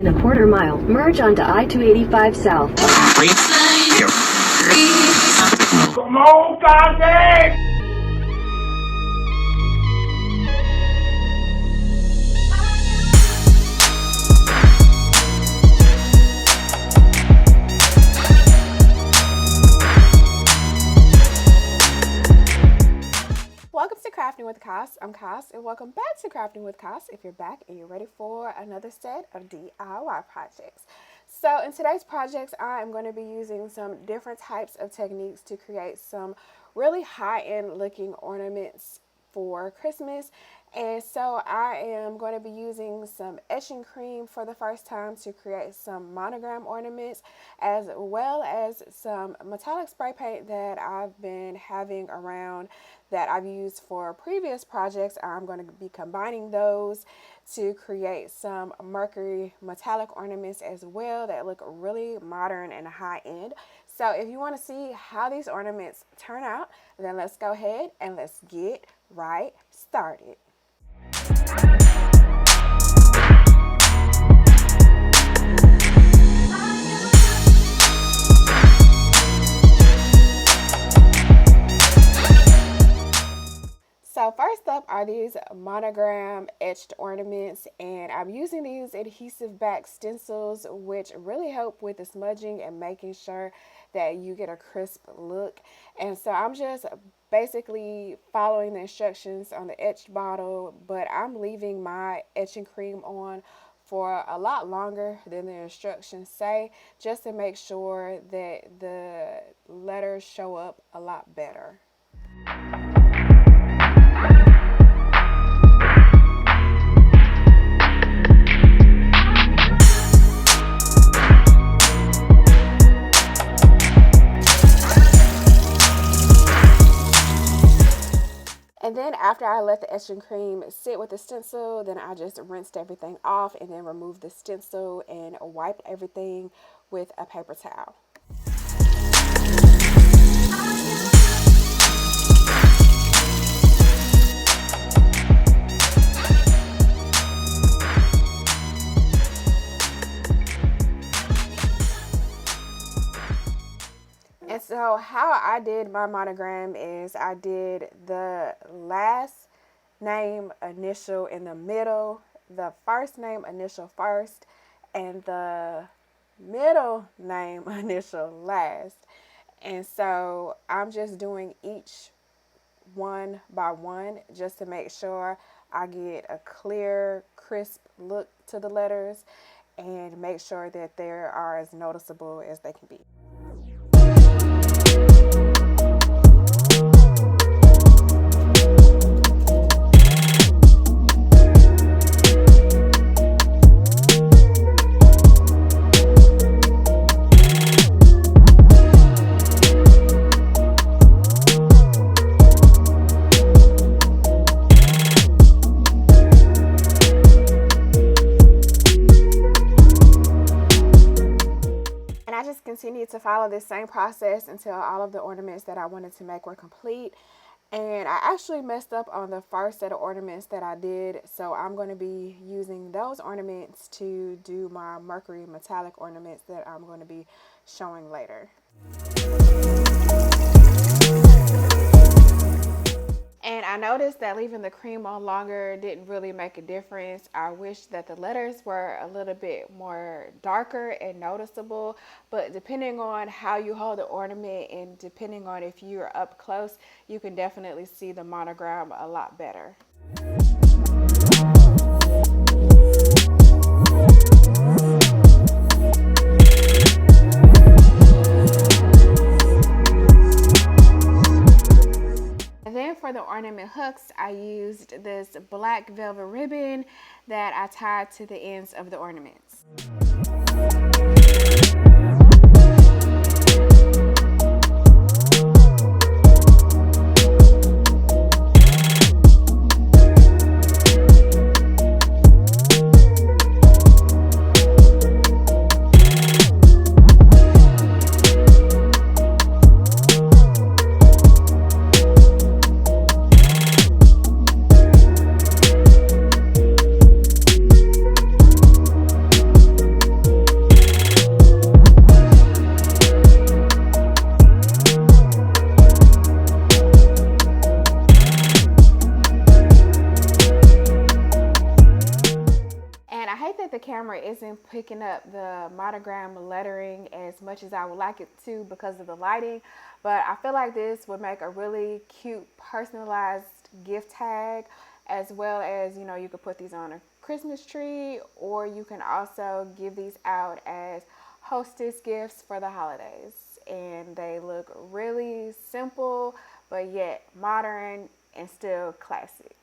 In a quarter mile, merge onto I-285 South. Come on, Goddamn! Welcome to Crafting with Cass. I'm Cass, and welcome back to Crafting with Cass. If you're back and you're ready for another set of DIY projects. So in today's projects, I am going to be using some different types of techniques to create some really high-end looking ornaments for Christmas. And so I am going to be using some etching cream for the first time to create some monogram ornaments, as well as some metallic spray paint that I've been having around that I've used for previous projects. I'm going to be combining those to create some Mercury metallic ornaments as well that look really modern and high end. So if you want to see how these ornaments turn out, then let's go ahead and let's get right started. So first up are these monogram etched ornaments, and I'm using these adhesive back stencils, which really help with the smudging and making sure that you get a crisp look. And so I'm just basically following the instructions on the etched bottle, but I'm leaving my etching cream on for a lot longer than the instructions say, just to make sure that the letters show up a lot better. And then after I let the etching cream sit with the stencil, then I just rinsed everything off and then removed the stencil and wiped everything with a paper towel. And so how I did my monogram is I did the last name initial in the middle, the first name initial first, and the middle name initial last. And so I'm just doing each one by one just to make sure I get a clear, crisp look to the letters and make sure that they are as noticeable as they can be. Continued to follow this same process until all of the ornaments that I wanted to make were complete. And I actually messed up on the first set of ornaments that I did, so I'm going to be using those ornaments to do my Mercury metallic ornaments that I'm going to be showing later. And I noticed that leaving the cream on longer didn't really make a difference. I wish that the letters were a little bit more darker and noticeable, but depending on how you hold the ornament and depending on if you're up close, you can definitely see the monogram a lot better. For the ornament hooks, I used this black velvet ribbon that I tied to the ends of the ornaments. camera isn't picking up the monogram lettering as much as I would like it to because of the lighting, but I feel like this would make a really cute personalized gift tag, as well as, you know, you could put these on a Christmas tree, or you can also give these out as hostess gifts for the holidays. And they look really simple, but yet modern and still classic.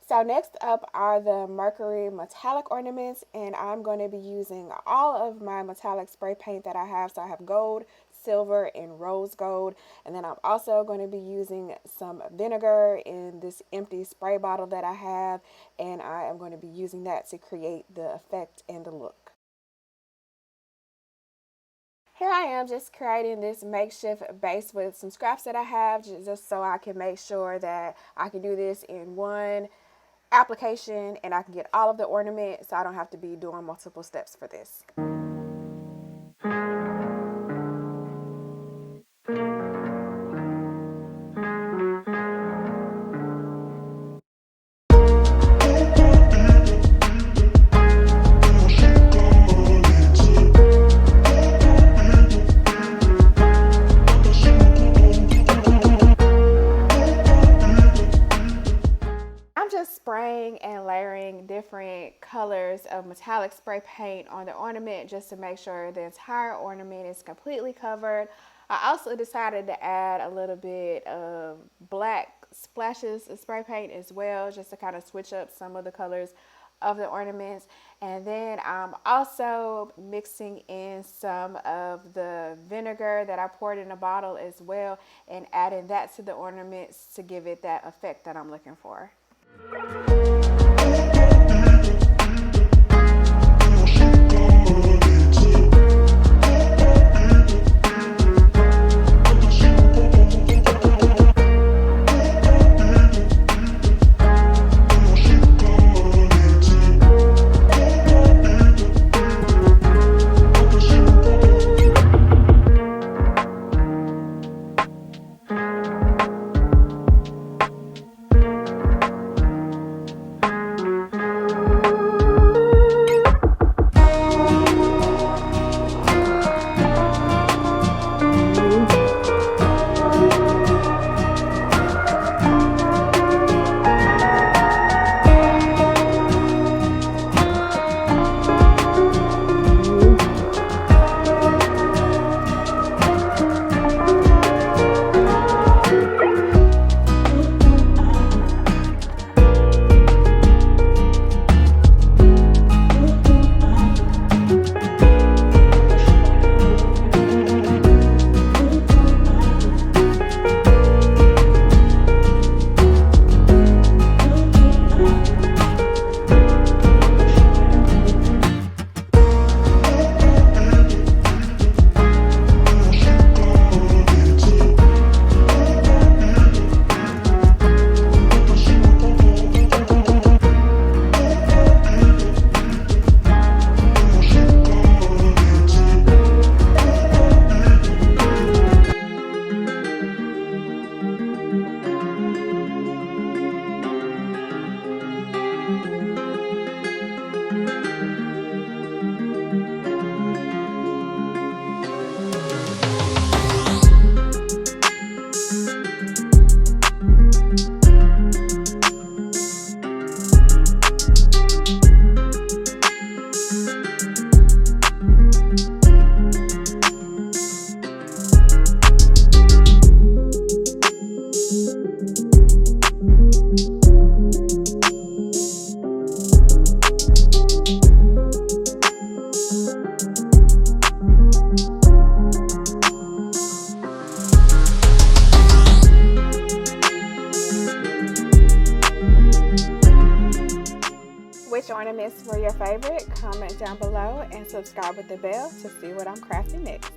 So next up are the Mercury metallic ornaments, and I'm going to be using all of my metallic spray paint that I have. So I have gold, silver, and rose gold, and then I'm also going to be using some vinegar in this empty spray bottle that I have, and I am going to be using that to create the effect and the look. Here I am just creating this makeshift base with some scraps that I have, just so I can make sure that I can do this in one application and I can get all of the ornament, so I don't have to be doing multiple steps for this. Spraying and layering different colors of metallic spray paint on the ornament just to make sure the entire ornament is completely covered. I also decided to add a little bit of black splashes of spray paint as well, just to kind of switch up some of the colors of the ornaments. And then I'm also mixing in some of the vinegar that I poured in a bottle as well, and adding that to the ornaments to give it that effect that I'm looking for. ornaments were your favorite? Comment down below and subscribe with the bell to see what I'm crafting next.